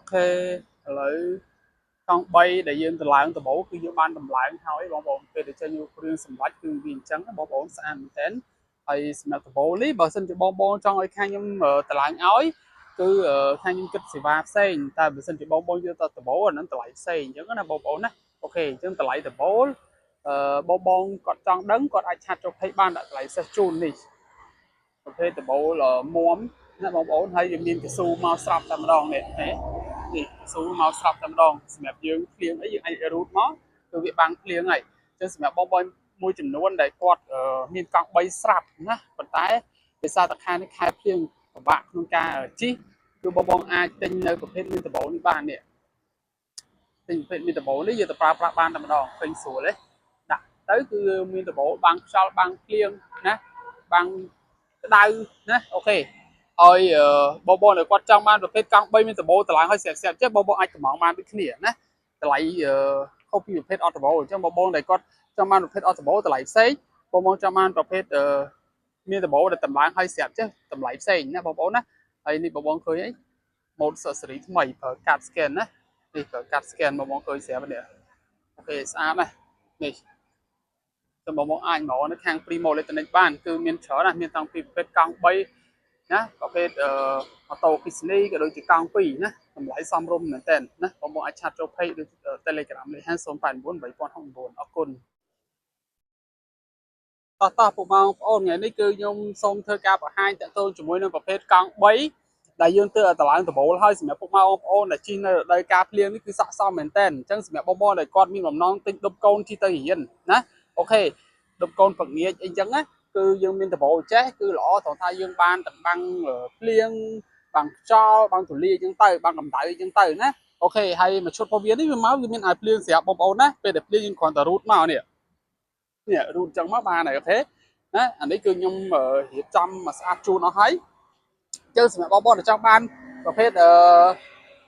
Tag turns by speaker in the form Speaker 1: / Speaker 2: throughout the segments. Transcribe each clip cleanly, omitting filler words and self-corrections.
Speaker 1: khê lấy con bay để dương từ lạng từ bố khi dương ban tầm lạng hỏi bọn bọn về để cho nhiều riêng sầm láchคือviên trắng bọn bọn sẽ ăn tén hay sầm từ bố lý bảo sinh cho bọn bọn trong ấy khai nhưng từ lạng ói cứ khai nhưng kích xì va xây ta bảo sinh cho bọn bọn cho từ bố nó từ lại xây những cái là bọn bọn á ok chứ từ lại từ bố bọn bọn còn trong đấng còn ai chặt cho thấy ban đã lại sẽ chun đi ok từ bố là muỗng nó bọn bọn hay dùng miên cái su mau sập tầm đòn này thế thì số màu sọc tầm đòn sẹp dương phliếng ấy anh rút nó từ việc bằng phliếng này cho sẹp bom bom môi chừng nón để quạt miền cong bay sập nhá còn tái để sao ta khai phliếng của bạn không ca ở chi cứ bom bom ai tinh nơi của phết miền tập bộ như bạn nè tinh phết miền tập bộ lấy giờ tập ba ban tầm đòn phình sủa đấy đặt tới cứ miền tập bộ bằng sao bằng phliếng nè bằng đau nè ok rồi bò bò này quan trọng man rồi phết căng bay mình từ bò từ lại hơi xẹp chứ bò bò ai cũng mong man biết khỉ nè từ lại không bị phết ở từ bò chứ bò bò này con trong man rồi phết ở từ bò từ lại xây bò bò trong man rồi phết mình từ bò để tầm lại hơi xẹp chứ tầm lại xây nè bò bò nè hay đi bò bò khơi ấy một sở sử lý mày ở card scan nè đi ở card scan bò bò khơi xẹp bên đây ok sao này này cho bò bò ai nó hàng primo lên tên ban từ miền trở là miền tăng phết căng bay nhá có cái ô tô Disney cái đôi chỉ cao pì nhá làm lại xăm rôm nè tên nhá có một ai chat cho pay được Telegram lấy hand số phản 47.4 ở cồn ta phụ mang ôn ngàyនេះគឺខ្ញុំសូមធ្វើការបង្ហាញតទៅជាមួយនឹងប្រភេទកង់3ដែលយើងទើបតម្លើងដំបូលហើយសម្រាប់ពុកម៉ែបងប្អូនដែលជិះនៅរដូវកាលភ្លៀងនេះគឺស័ក្តិសមមែនតើអញ្ចឹងសម្រាប់បងប្អូនដែលគាត់មានបំណងទិញដុំកូនជិះទៅរៀនណាអូខេដុំកូនព្រឹកងាចអីចឹងណាគឺយើងមានដំបូលចេះគឺល្អត្រង់ថាយើងបានតំបាំងភ្លៀងបាំងខ្យល់បាំងទលាអញ្ចឹងទៅបាំងកម្ដៅអញ្ចឹងទៅណាអូខេហើយមួយឈុតពោះវានេះវាមកវាមានឲ្យភ្លៀងស្រាប់បងប្អូនណាពេលដែលភ្លៀងយើងគ្រាន់តែរូតមកនេះរូតអញ្ចឹងមកបានហើយអូខេណាអានេះគឺខ្ញុំរៀបចំមកស្អាតជូនអស់ហើយចឹងសម្រាប់បងប្អូនដែលចង់បានប្រភេទ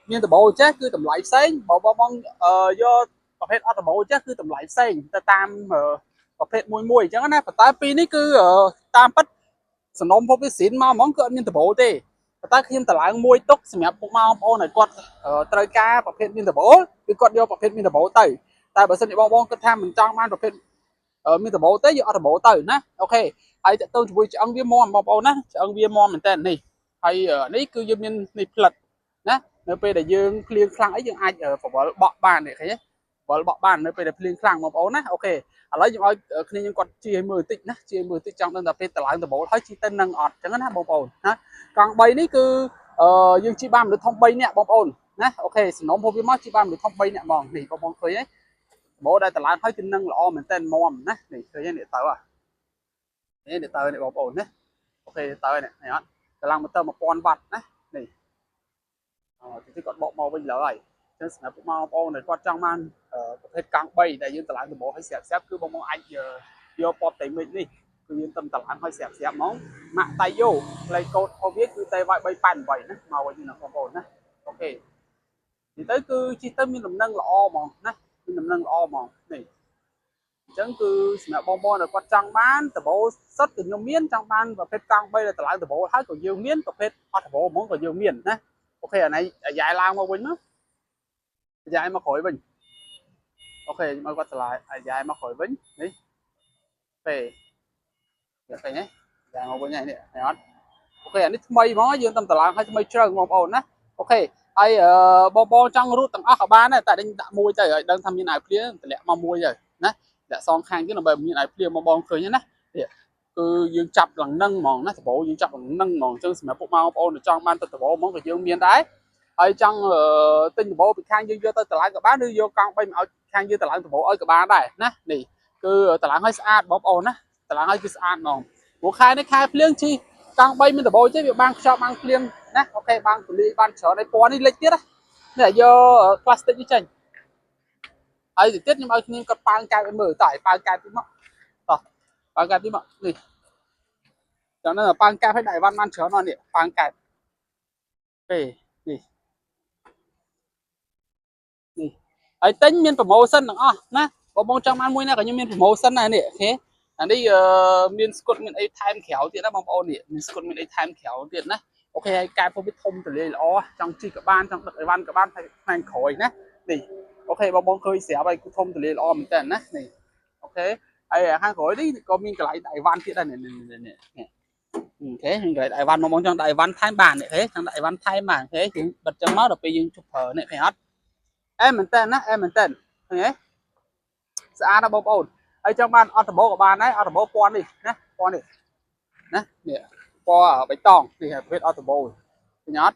Speaker 1: មានដំបូលចេះគឺតម្លៃផ្សេងបងប្អូនយកប្រភេទអត់ដំបូលចេះគឺតម្លៃផ្សេងទៅតាមប្រភេទមួយអញ្ចឹងណាប៉ុន្តែពីរនេះគឺតាមពិតសំណុំពុកវាស៊ីនមកហ្មងគឺអត់មានដំបូលទេប៉ុន្តែខ្ញុំតម្លើងមួយទុកសម្រាប់ពុកម៉ែបងប្អូនឲ្យគាត់ត្រូវការប្រភេទមានដំបូលគឺគាត់យកប្រភេទមានដំបូលទៅតែបើសិនជាបងប្អូនគិតថាមិនចង់បានប្រភេទមានដំបូលទេយកអត់ដំបូលទៅណាអូខេហើយតើទៅជាមួយឆ្អឹងវាមមបងប្អូនណាឆ្អឹងវាមមមែនតើនេះហើយនេះគឺយើងមាននេះផ្លិតណានៅពេលដែលយើងភ្លៀងខ្លាំងអីយើងអាចប្រវល់បក់បាននេះឃើញទេប្រវល់បក់បាននៅពេលដែលភ្លៀងខ្លាំងបងប្អូនណាអូខេឥឡូវខ្ញុំឲ្យគ្នាយើងគាត់ជាមើលបន្តិចណាជាមើលបន្តិចចង់ដឹងថាពេលតម្លើងដំបូលហើយជីទៅនឹងអត់អញ្ចឹងណាបងប្អូនណាកង់3នេះគឺយើងជីបានមនុស្សធំ3នាក់បងប្អូនណាអូខេសំណុំហូបវាមកជីបានមនុស្សធំ3នាក់ហ្មងនេះបងប្អូនឃើញទេបោដែលតម្លើងហើយគឺនឹងល្អមែនតើមមណានេះឃើញទេនេះទៅនេះទៅនេះបងប្អូនណាអូខេទៅនេះអត់កម្លាំងម៉ូទ័រ1000វ៉ាត់ណានេះទីគាត់បកមកវិញលើហើយចឹងសម្រាប់បងប្អូនដែលគាត់ចង់បានប្រភេទកង់3ដែលយើងតម្លើងដំបូលឲ្យស្រាប់គឺបងប្អូនអាចយកពណ៌តេមិចនេះគឺយើងតម្លើងឲ្យស្រាប់ហ្មងម៉ាក់តៃយ៉ូផ្លេកូតរបស់វាគឺតេវ៉ៃ388ណាមកវិញណាបងប្អូនណាអូខេនិយាយទៅគឺជិះទៅមានដំណឹងល្អហ្មងណាមានដំណឹងល្អហ្មងនេះអញ្ចឹងគឺសម្រាប់បងប្អូនដែលគាត់ចង់បានដំបូលសុទ្ធគឺខ្ញុំមានចង់បានប្រភេទកង់3ដែលតម្លើងដំបូលហើយក៏យើងមានប្រភេទអត់ដំបូលហ្មងក៏យើងមានណាអូខេអានេះយ៉ាយឡើងមកវិញមកយ៉ាយមកក្រោយវិញអូខេខ្ញុំឲ្យគាត់ឆ្លើយយ៉ាយមកក្រោយវិញនេះទេឃើញទេយ៉ាមកវិញនេះអត់អូខេអានេះថ្មីហ្មងយើងតាមតម្លើងឲ្យថ្មីជ្រៅបងប្អូនណាអូខេហើយបងប្អូនចង់រូតទាំងអស់ក៏បានដែរតែដាក់មួយទៅឲ្យដឹងថាមានអាវភ្លៀងតម្លាក់មកមួយទៅណាដាក់សងខាងទៀតដើម្បីមានអាវភ្លៀងបងឃើញណាគឺយើងចាប់ឡើងនឹងហ្មងណាដបោយើងចាប់ឡើងនឹងហ្មងអញ្ចឹងសម្រាប់ពុកម៉ែបងប្អូនចង់បានទឹកដបោហ្មងក៏យើងមានដែរហើយចង់ទិញដបោពីខាងយើងយកទៅតម្លើងក៏បានឬយកកង់3មកឲ្យខាងយើងតម្លើងដបោឲ្យក៏បានដែរណានេះគឺតម្លើងឲ្យស្អាតបងប្អូនណាតម្លើងឲ្យគឺស្អាតហ្មងព្រោះខែនេះខែភ្លៀងជីកង់3មានដបោទេវាបានខ្យល់បានភ្លៀងណាអូខេបានទលីបានច្រើនហើយពណ៌នេះលិចទៀតណានេះយកផ្លាស្ទិកនេះចេញហើយទៅទៀតខ្ញុំឲ្យគ្នាគាត់ប៉ាងកែបឲ្យមើលតើប៉ាងកែបទីមកតោះប៉ាងកែបទីមកនេះចឹងហ្នឹងប៉ាងកែបឲ្យដាក់អីវ៉ាន់បានច្រើនអស់នេះប៉ាងកែបទេនេះនេះហើយទិញមានប្រូម៉ូសិនទាំងអស់ណាបងចង់បានមួយណាក៏ខ្ញុំមានប្រូម៉ូសិនដែរនេះអូខេអានេះមានស្គុតមានអីថែមក្រៅទៀតណាបងប្អូននេះមានស្គុតមានអីថែមក្រៅទៀតណា ok cái phong biết thông từ đây là trong chi cả ban trong đợt văn cả ban thành khỏi nè này ok bong khơi xẻ bay thông từ đây là mình tên nè này ok ai hai khỏi đi có mình cái lại đại văn kia đây này thế mình cái đại văn bong trong đại văn thái bản này thế trong đại văn thái bản thế thì bật trong nó được bây giờ chụp hở này phải hết em mình tên á em mình tên thế xã nó bong ổn ở trong ban ở bố của ban đấy ở bố con đi nè nè po ở bánh tòng thì hợp với ở bố nhát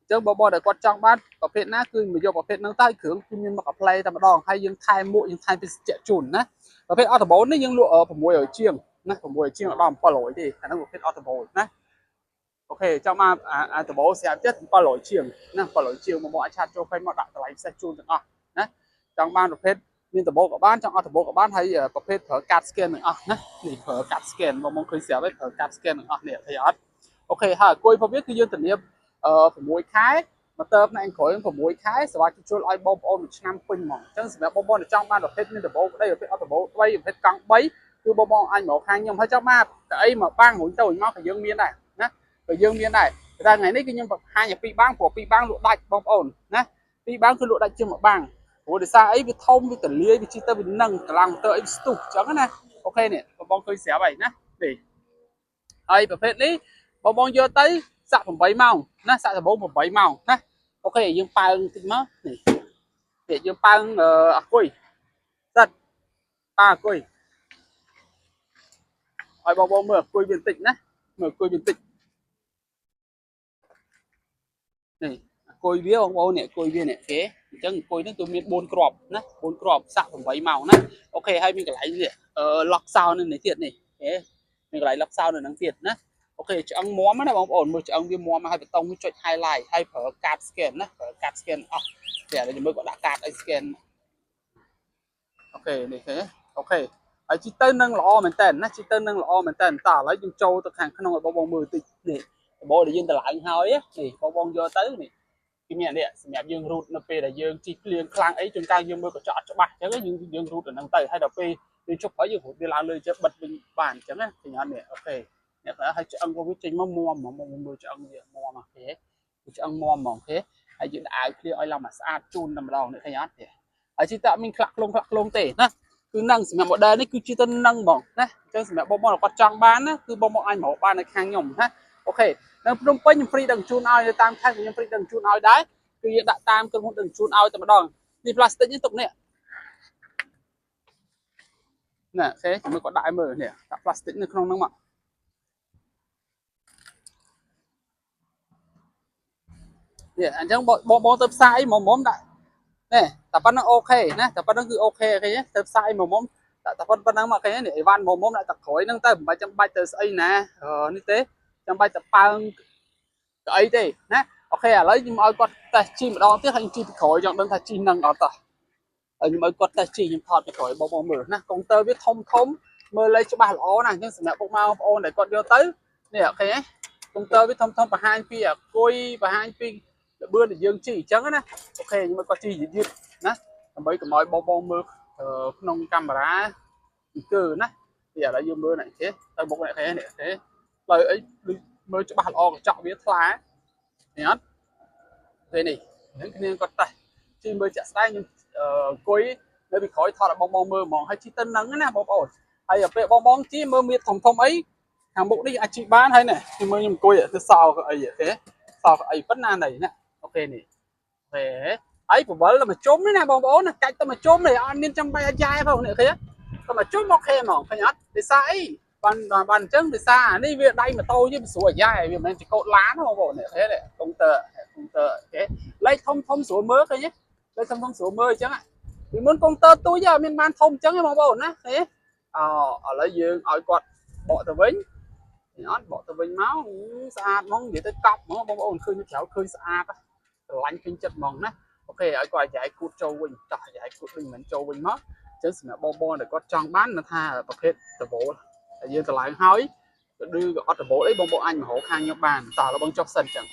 Speaker 1: chứ bố để con trong banประเภทนะคือมีโยประเภทนั่งใต้เขืองคือมีมากับเพลย์แต่มาดองให้ยังทายมุยังทายเป็นเจ็ดจุนนะประเภทออโตโบนี่ยังลวผมมวยởเชียงนะผมมวยเชียงดอมปลาหลอยดิอันนั้นประเภทออโตโบนะโอเคเจ้ามาออโตโบเสียเจ็ดปลาหลอยเชียงนะปลาหลอยเชียงมาบอกอาชาติโจไปมาดักตะไลเซจูนจังอ่ะนะจังบ้านประเภทมีตะโบกับบ้านจังออโตโบกับบ้านให้ประเภทเผอการสแกนหนึ่งอ่ะนะนี่เผอการสแกนมองเคยเสียไว้เผอการสแกนหนึ่งอ่ะเนี่ยทยอยโอเคฮะกุยพอวิทคือยืนตัวนี้ผมมวยคล้ายมาเติมในขอยผมมวยคล้ายสวัสดิ์ช่วยไอ้บอลโอนឆ្នាំពេញហ្មងអញ្ចឹងសម្រាប់បងៗtrong banប្រភេទមានដបោđâyប្រភេទអត់ដបោ3ប្រភេទកង់3គឺបងអញមកខាងខ្ញុំហើយចាំមកអីមកបាំងរួចទៅមកក៏យើងមានដែរណាក៏យើងមានដែរតែថ្ងៃនេះគឺខ្ញុំបង្ហាញពីបាំងព្រោះពីបាំងលក់ដាច់បងប្អូនណាពីបាំងគឺលក់ដាច់ជាងមកបាំងព្រោះដោយសារអីវាធំវាទលាយវាជីទៅវានឹងកម្លាំងទៅអីស្ទុះអញ្ចឹងណាអូខេនេះបងឃើញស្រាប់ហើយណានេះហើយប្រភេទនេះបងយកទៅសាក់8ម៉ោងណាសាក់ដបោ8ម៉ោងណាអូខេយើងប៉ើងតិចមកនេះនេះយើងប៉ើងអគុយសិតប៉ាអគុយឲ្យបងមើលអគុយវាបន្តិចណាមើលអគុយវាបន្តិចនេះអគុយវាបងប្អូននេះអគុយវានេះគេអញ្ចឹងអគុយនេះគឺមាន4គ្រាប់ណា4គ្រាប់សាក់8ម៉ោងណាអូខេហើយមានកន្លែងនេះឡុកសោនៅនេះទៀតនេះគេមានកន្លែងឡុកសោនៅនឹងទៀតណាអូខេឆ្អឹងមាំណាបងប្អូនមើលឆ្អឹងវាមាំហើយបតង់វាចុច highlight ហើយប្រើកាត scan ណាប្រើកាត scan អស់តែខ្ញុំមើលគាត់ដាក់កាតឲ្យ scan អូខេនេះទេអូខេហើយជីទៅនឹងល្អមែនតើណាជីទៅនឹងល្អមែនតើតើឥឡូវយើងចូលទៅខាងក្នុងឲ្យបងមើលតិចនេះដបដែលយើងតម្លើងហើយនេះបងយកទៅនេះគឺមាននេះសម្រាប់យើងរូតនៅពេលដែលយើងជីភ្លៀងខ្លាំងអីជួនកាលយើងមើលកញ្ចក់អត់ច្បាស់អញ្ចឹងយើងរូតទៅហ្នឹងទៅហើយដល់ពេលយើងជប់ហើយយើងរូតវាឡើងលើចេះបិទវិញបានអញ្ចឹងណាឃើញអត់នេះអូខេអ្នកហើយឆ្អឹងវាចេញមកមាំហ្មងមើលឆ្អឹងវាមាំអូខេឆ្អឹងមាំហ្មងអូខេហើយយើងដាក់អាវភ្លៀងឲ្យឡើងមកស្អាតជូនតែម្ដងនេះឃើញអត់ទេហើយជីតាមានខ្លះខ្លងទេណាគឺនឹងសម្រាប់ model នេះគឺជាទៅនឹងហ្មងណាអញ្ចឹងសម្រាប់បងគាត់ចង់បានណាគឺបងអញមកបាននៅខាងខ្ញុំណាអូខេនៅភ្នំពេញខ្ញុំ free ដឹងជូនឲ្យនៅតាមខេត្តខ្ញុំ free ដឹងជូនឲ្យដែរគឺយើងដាក់តាមក្រុមហ៊ុនដឹងជូនឲ្យតែម្ដងនេះ plastic នេះទុកនេះណាអូខេមើលគាត់ដាក់ឲ្យមើលនេះដាក់ plastic នៅក្នុងហ្នឹងមកនេះអញ្ចឹងបងទៅផ្សារអីមុំដាក់នេះតែប៉ុណ្្នឹងអូខេណាតែប៉ុណ្្នឹងគឺអូខេឃើញទៅផ្សារអីមុំតែប៉ុណ្្នឹងមកឃើញនេះអីវ៉ាន់មុំដាក់តែក្រួយហ្នឹងទៅមិនបាច់ចាំបាច់ទៅស្អីណានេះទេចាំបាច់ទៅប៉ើងទៅអីទេណាអូខេឥឡូវខ្ញុំឲ្យគាត់តេស្តជីម្ដងទៀតហើយជីពីក្រួយចង់ដឹងថាជីនឹងអត់តោះហើយខ្ញុំឲ្យគាត់តេស្តជីខ្ញុំថតពីក្រួយបងមើលណាកុងទ័រវាធំមើលលេខច្បាស់ល្អណាស់អញ្ចឹងសម្រាប់ពុកម៉ែបងប្អូនដែលគាត់យកទៅនេះអូខេកុងទ័រវាធំបង្ហាញពីអាគុយបង្ហាញពីល្បឿនដែលយើងជីអញ្ចឹងណាអូខេខ្ញុំឲ្យគាត់ជីយឺតណាដើម្បីកុំឲ្យបងមើលក្នុងកាមេរ៉ាគឺណាពីឥឡូវយើងមើលនេះទេទៅមុខនេះទេនេះទេលើអីមើលច្បាស់ល្អកញ្ចក់វាថ្លាឃើញអត់ពេលនេះហ្នឹងគ្នាគាត់តេស្តជីមើលចាក់ស្ដែងខ្ញុំអង្គុយនៅពីក្រោយថតឲ្យបងមើលហ្មងហើយជីទៅនឹងណាបងប្អូនហើយពេលបងជីមើលមៀតធំអីខាងមុខនេះអាចជីបានហើយណាខ្ញុំមើលខ្ញុំអង្គុយទៅសោអីទេសោអីប៉ុណ្ណាណៃណាអូខេនេះអូខេហើយបវលទៅមកជុំនេះណាបងប្អូនណាកាច់ទៅមកជុំនេះអត់មានចាំបាច់អាយ៉ែផងនេះឃើញទៅមកជុំអូខេហ្មងឃើញអត់ភាសាអីបានអញ្ចឹងភាសានេះវាដៃម៉ូតូយើងស្រួលអាយ៉ែវាមិនមែនជាកោតឡានបងប្អូននេះឃើញទេកុងទ័រអូខេលេខធំស្រួលមើលឃើញទេលេខធំស្រួលមើលអញ្ចឹងពីមុនកុងទ័រទូចមានបានធំអញ្ចឹងបងប្អូនណាឃើញឥឡូវយើងឲ្យគាត់បកទៅវិញអត់បកទៅវិញមកស្អាតហ្មងនិយាយទៅកប់ហ្មងបងប្អូនឃើញក្រៅឃើញស្អាតស្រឡាញ់ពេញចិត្តហ្មងណាអូខេឲ្យគាត់អាយ៉ែគូតចូលវិញតោះអាយ៉ែគូតវិញមិនចូលវិញមកអញ្ចឹងសម្រាប់បងដែលគាត់ចង់បានថាប្រភេទដបូលតែយើងតម្លើងហើយឬក៏អត់ដបូលអីបងអញមករកខាងខ្ញុំបានតោះបងចុះសិនអញ្ចឹង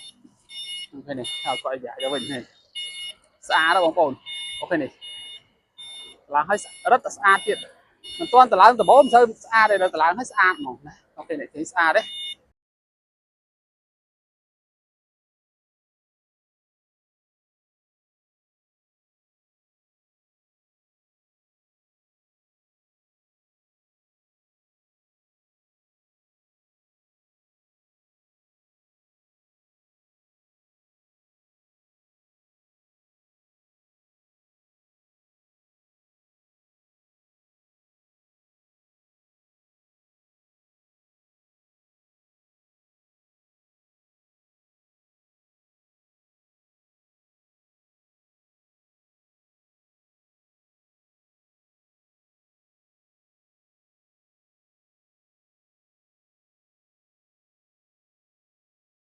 Speaker 1: អូខេនេះឲ្យគាត់អាយ៉ែទៅវិញនេះស្អាតបងប្អូនអូខេនេះឡើងឲ្យរឹតតែស្អាតទៀតមិនទាន់តម្លើងដបូលមិនសូវស្អាតទេដល់តម្លើងឲ្យស្អាតហ្មងណាអូខេនេះឃើញស្អាតទេ